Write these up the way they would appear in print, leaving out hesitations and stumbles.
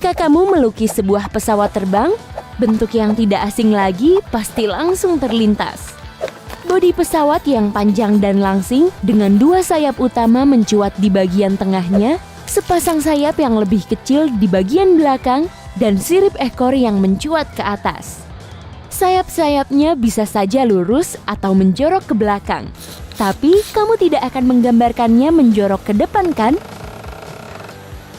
Jika kamu melukis sebuah pesawat terbang, bentuk yang tidak asing lagi pasti langsung terlintas. Bodi pesawat yang panjang dan langsing dengan dua sayap utama mencuat di bagian tengahnya, sepasang sayap yang lebih kecil di bagian belakang, dan sirip ekor yang mencuat ke atas. Sayap-sayapnya bisa saja lurus atau menjorok ke belakang, tapi kamu tidak akan menggambarkannya menjorok ke depan, kan?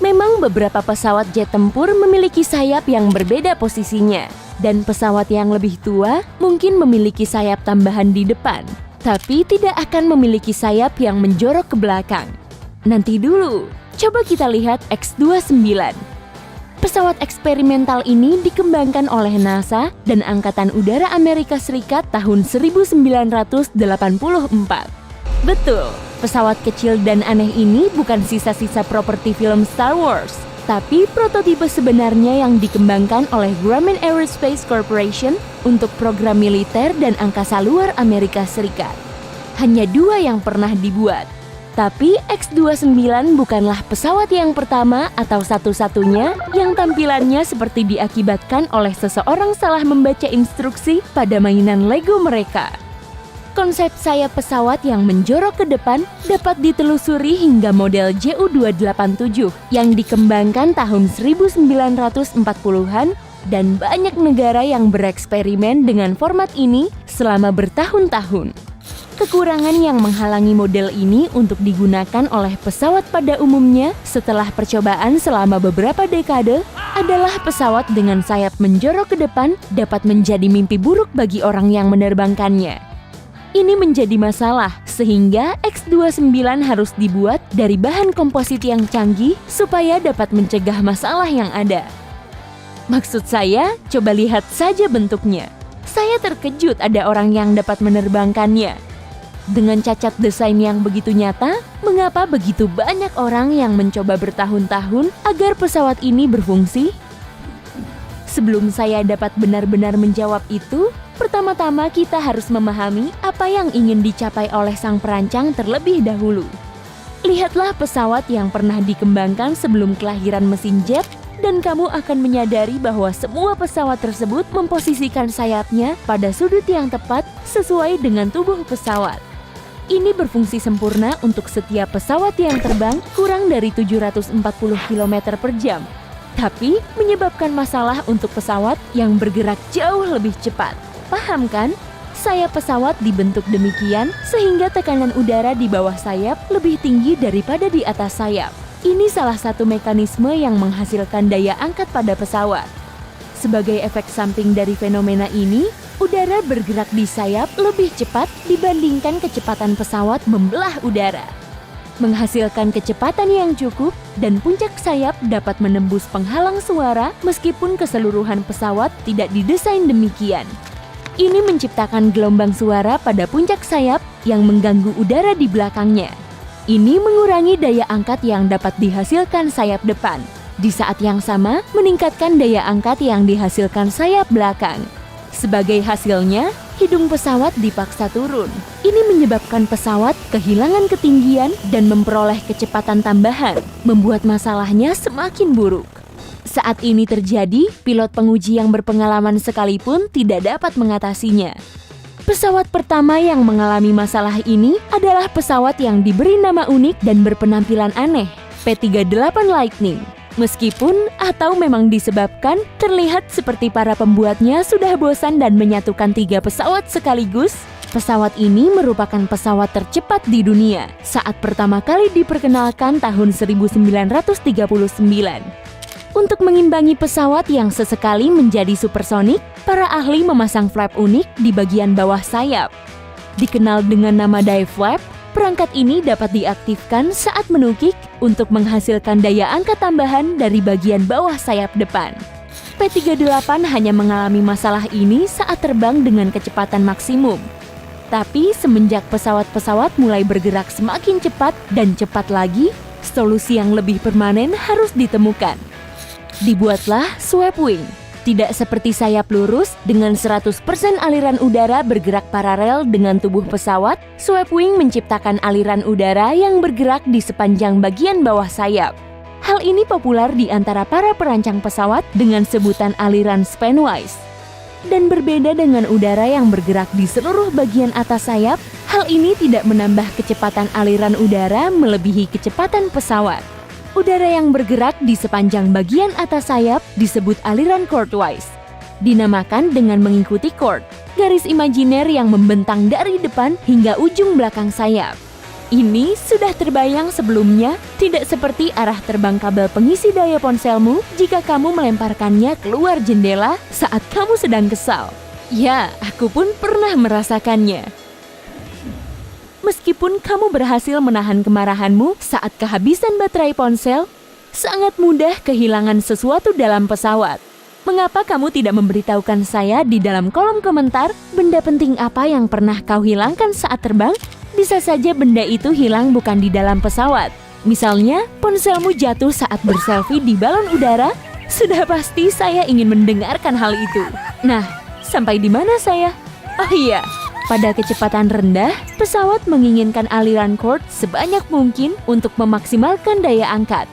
Memang beberapa pesawat jet tempur memiliki sayap yang berbeda posisinya, dan pesawat yang lebih tua mungkin memiliki sayap tambahan di depan, tapi tidak akan memiliki sayap yang menjorok ke belakang. Nanti dulu, coba kita lihat X-29. Pesawat eksperimental ini dikembangkan oleh NASA dan Angkatan Udara Amerika Serikat tahun 1984. Betul, pesawat kecil dan aneh ini bukan sisa-sisa properti film Star Wars, tapi prototipe sebenarnya yang dikembangkan oleh Grumman Aerospace Corporation untuk program militer dan angkasa luar Amerika Serikat. Hanya dua yang pernah dibuat. Tapi X-29 bukanlah pesawat yang pertama atau satu-satunya yang tampilannya seperti diakibatkan oleh seseorang salah membaca instruksi pada mainan Lego mereka. Konsep sayap pesawat yang menjorok ke depan dapat ditelusuri hingga model JU-287 yang dikembangkan tahun 1940-an dan banyak negara yang bereksperimen dengan format ini selama bertahun-tahun. Kekurangan yang menghalangi model ini untuk digunakan oleh pesawat pada umumnya setelah percobaan selama beberapa dekade adalah pesawat dengan sayap menjorok ke depan dapat menjadi mimpi buruk bagi orang yang menerbangkannya. Ini menjadi masalah sehingga X-29 harus dibuat dari bahan komposit yang canggih supaya dapat mencegah masalah yang ada. Maksud saya, coba lihat saja bentuknya. Saya terkejut ada orang yang dapat menerbangkannya. Dengan cacat desain yang begitu nyata, mengapa begitu banyak orang yang mencoba bertahun-tahun agar pesawat ini berfungsi? Sebelum saya dapat benar-benar menjawab itu, pertama-tama kita harus memahami apa yang ingin dicapai oleh sang perancang terlebih dahulu. Lihatlah pesawat yang pernah dikembangkan sebelum kelahiran mesin jet, dan kamu akan menyadari bahwa semua pesawat tersebut memposisikan sayapnya pada sudut yang tepat sesuai dengan tubuh pesawat. Ini berfungsi sempurna untuk setiap pesawat yang terbang kurang dari 740 km per jam, tapi menyebabkan masalah untuk pesawat yang bergerak jauh lebih cepat. Paham kan? Sayap pesawat dibentuk demikian sehingga tekanan udara di bawah sayap lebih tinggi daripada di atas sayap. Ini salah satu mekanisme yang menghasilkan daya angkat pada pesawat. Sebagai efek samping dari fenomena ini, udara bergerak di sayap lebih cepat dibandingkan kecepatan pesawat membelah udara. Menghasilkan kecepatan yang cukup dan puncak sayap dapat menembus penghalang suara meskipun keseluruhan pesawat tidak didesain demikian. Ini menciptakan gelombang suara pada puncak sayap yang mengganggu udara di belakangnya. Ini mengurangi daya angkat yang dapat dihasilkan sayap depan. Di saat yang sama, meningkatkan daya angkat yang dihasilkan sayap belakang. Sebagai hasilnya, hidung pesawat dipaksa turun. Ini menyebabkan pesawat kehilangan ketinggian dan memperoleh kecepatan tambahan, membuat masalahnya semakin buruk. Saat ini terjadi, pilot penguji yang berpengalaman sekalipun tidak dapat mengatasinya. Pesawat pertama yang mengalami masalah ini adalah pesawat yang diberi nama unik dan berpenampilan aneh, P-38 Lightning. Meskipun atau memang disebabkan terlihat seperti para pembuatnya sudah bosan dan menyatukan 3 pesawat sekaligus, pesawat ini merupakan pesawat tercepat di dunia saat pertama kali diperkenalkan tahun 1939. Untuk mengimbangi pesawat yang sesekali menjadi supersonik, para ahli memasang flap unik di bagian bawah sayap. Dikenal dengan nama dive flap, perangkat ini dapat diaktifkan saat menukik untuk menghasilkan daya angkat tambahan dari bagian bawah sayap depan. P-38 hanya mengalami masalah ini saat terbang dengan kecepatan maksimum. Tapi semenjak pesawat-pesawat mulai bergerak semakin cepat dan cepat lagi, solusi yang lebih permanen harus ditemukan. Dibuatlah swept wing. Tidak seperti sayap lurus dengan 100% aliran udara bergerak paralel dengan tubuh pesawat, swept wing menciptakan aliran udara yang bergerak di sepanjang bagian bawah sayap. Hal ini populer di antara para perancang pesawat dengan sebutan aliran spanwise. Dan berbeda dengan udara yang bergerak di seluruh bagian atas sayap, hal ini tidak menambah kecepatan aliran udara melebihi kecepatan pesawat. Udara yang bergerak di sepanjang bagian atas sayap disebut aliran chordwise. Dinamakan dengan mengikuti chord, garis imajiner yang membentang dari depan hingga ujung belakang sayap. Ini sudah terbayang sebelumnya, tidak seperti arah terbang kabel pengisi daya ponselmu jika kamu melemparkannya keluar jendela saat kamu sedang kesal. Ya, aku pun pernah merasakannya. Meskipun kamu berhasil menahan kemarahanmu saat kehabisan baterai ponsel, sangat mudah kehilangan sesuatu dalam pesawat. Mengapa kamu tidak memberitahukan saya di dalam kolom komentar benda penting apa yang pernah kau hilangkan saat terbang? Bisa saja benda itu hilang bukan di dalam pesawat. Misalnya, ponselmu jatuh saat berselfie di balon udara. Sudah pasti saya ingin mendengarkan hal itu. Nah, sampai di mana saya? Oh iya, pada kecepatan rendah, pesawat menginginkan aliran chord sebanyak mungkin untuk memaksimalkan daya angkat.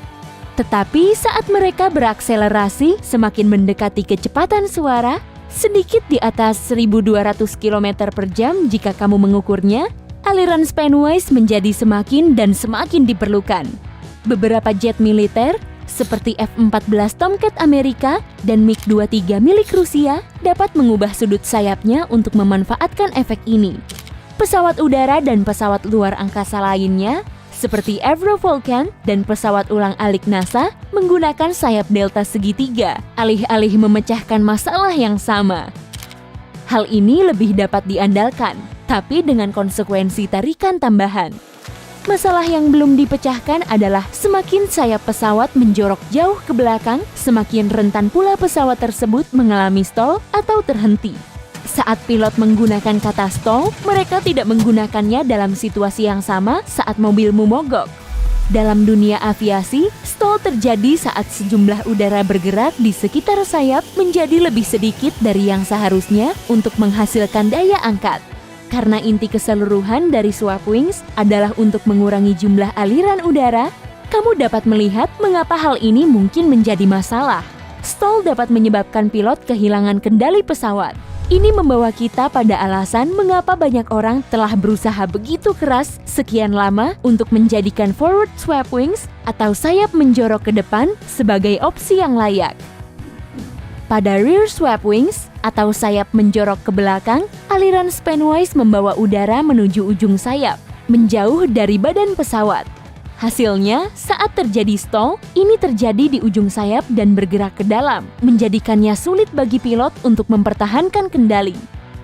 Tetapi saat mereka berakselerasi semakin mendekati kecepatan suara, sedikit di atas 1200 km per jam jika kamu mengukurnya, aliran spanwise menjadi semakin dan semakin diperlukan. Beberapa jet militer, seperti F-14 Tomcat Amerika dan MiG-23 milik Rusia, dapat mengubah sudut sayapnya untuk memanfaatkan efek ini. Pesawat udara dan pesawat luar angkasa lainnya, seperti Avro Vulcan dan pesawat ulang-alik NASA, menggunakan sayap delta segitiga, alih-alih memecahkan masalah yang sama. Hal ini lebih dapat diandalkan, tapi dengan konsekuensi tarikan tambahan. Masalah yang belum dipecahkan adalah semakin sayap pesawat menjorok jauh ke belakang, semakin rentan pula pesawat tersebut mengalami stall atau terhenti. Saat pilot menggunakan kata stall, mereka tidak menggunakannya dalam situasi yang sama saat mobilmu mogok. Dalam dunia aviasi, stall terjadi saat sejumlah udara bergerak di sekitar sayap menjadi lebih sedikit dari yang seharusnya untuk menghasilkan daya angkat. Karena inti keseluruhan dari swap wings adalah untuk mengurangi jumlah aliran udara, kamu dapat melihat mengapa hal ini mungkin menjadi masalah. Stall dapat menyebabkan pilot kehilangan kendali pesawat. Ini membawa kita pada alasan mengapa banyak orang telah berusaha begitu keras sekian lama untuk menjadikan forward swap wings atau sayap menjorok ke depan sebagai opsi yang layak. Pada rear swap wings atau sayap menjorok ke belakang, aliran spanwise membawa udara menuju ujung sayap, menjauh dari badan pesawat. Hasilnya, saat terjadi stall, ini terjadi di ujung sayap dan bergerak ke dalam, menjadikannya sulit bagi pilot untuk mempertahankan kendali.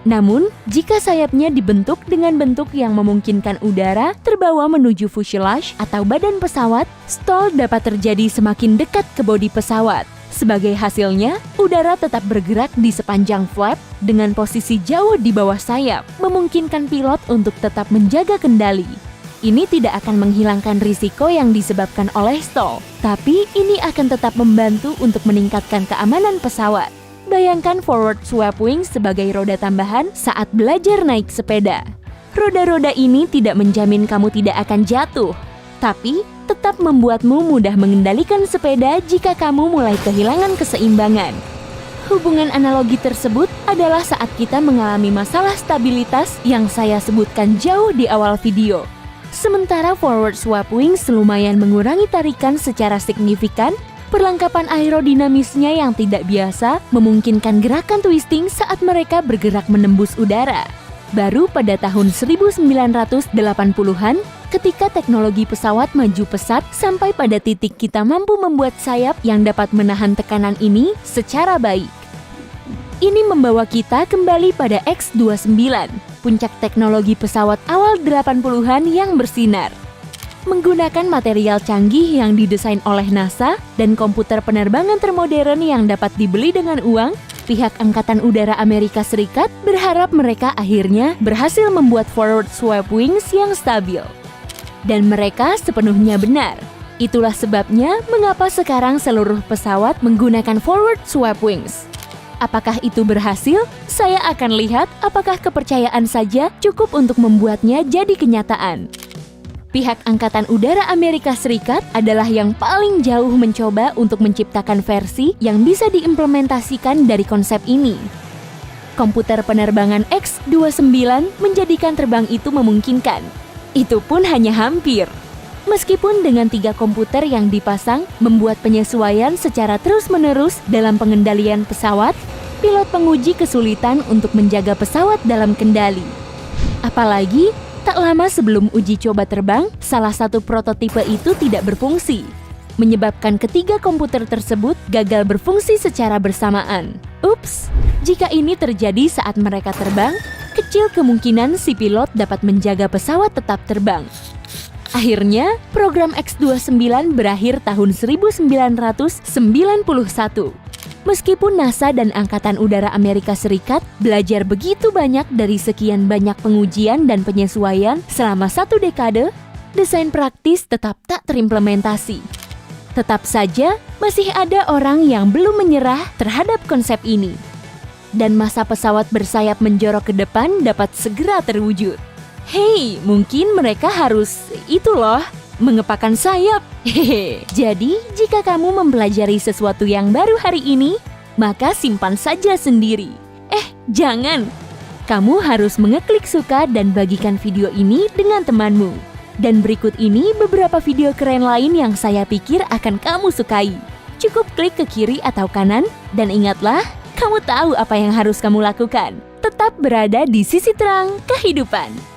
Namun, jika sayapnya dibentuk dengan bentuk yang memungkinkan udara terbawa menuju fuselage atau badan pesawat, stall dapat terjadi semakin dekat ke bodi pesawat. Sebagai hasilnya, udara tetap bergerak di sepanjang flap dengan posisi jauh di bawah sayap, memungkinkan pilot untuk tetap menjaga kendali. Ini tidak akan menghilangkan risiko yang disebabkan oleh stall, tapi ini akan tetap membantu untuk meningkatkan keamanan pesawat. Bayangkan forward swap wing sebagai roda tambahan saat belajar naik sepeda. Roda-roda ini tidak menjamin kamu tidak akan jatuh, tapi tetap membuatmu mudah mengendalikan sepeda jika kamu mulai kehilangan keseimbangan. Hubungan analogi tersebut adalah saat kita mengalami masalah stabilitas yang saya sebutkan jauh di awal video. Sementara forward swap wings lumayan mengurangi tarikan secara signifikan, perlengkapan aerodinamisnya yang tidak biasa memungkinkan gerakan twisting saat mereka bergerak menembus udara. Baru pada tahun 1980-an, ketika teknologi pesawat maju pesat sampai pada titik kita mampu membuat sayap yang dapat menahan tekanan ini secara baik. Ini membawa kita kembali pada X-29, puncak teknologi pesawat awal 80-an yang bersinar. Menggunakan material canggih yang didesain oleh NASA dan komputer penerbangan termodern yang dapat dibeli dengan uang, pihak Angkatan Udara Amerika Serikat berharap mereka akhirnya berhasil membuat forward swap wings yang stabil. Dan mereka sepenuhnya benar. Itulah sebabnya mengapa sekarang seluruh pesawat menggunakan forward swap wings. Apakah itu berhasil? Saya akan lihat apakah kepercayaan saja cukup untuk membuatnya jadi kenyataan. Pihak Angkatan Udara Amerika Serikat adalah yang paling jauh mencoba untuk menciptakan versi yang bisa diimplementasikan dari konsep ini. Komputer penerbangan X-29 menjadikan terbang itu memungkinkan. Itu pun hanya hampir. Meskipun dengan 3 komputer yang dipasang membuat penyesuaian secara terus-menerus dalam pengendalian pesawat, pilot penguji kesulitan untuk menjaga pesawat dalam kendali. Apalagi, tak lama sebelum uji coba terbang, salah satu prototipe itu tidak berfungsi, menyebabkan ketiga komputer tersebut gagal berfungsi secara bersamaan. Ups, jika ini terjadi saat mereka terbang, kecil kemungkinan si pilot dapat menjaga pesawat tetap terbang. Akhirnya, program X-29 berakhir tahun 1991. Meskipun NASA dan Angkatan Udara Amerika Serikat belajar begitu banyak dari sekian banyak pengujian dan penyesuaian selama 1 dekade, desain praktis tetap tak terimplementasi. Tetap saja, masih ada orang yang belum menyerah terhadap konsep ini. Dan masa pesawat bersayap menjorok ke depan dapat segera terwujud. Hei, mungkin mereka harus itu loh, mengepakkan sayap. Hehe. Jadi, jika kamu mempelajari sesuatu yang baru hari ini, maka simpan saja sendiri. Jangan. Kamu harus mengeklik suka dan bagikan video ini dengan temanmu. Dan berikut ini beberapa video keren lain yang saya pikir akan kamu sukai. Cukup klik ke kiri atau kanan, dan ingatlah, kamu tahu apa yang harus kamu lakukan. Tetap berada di sisi terang kehidupan.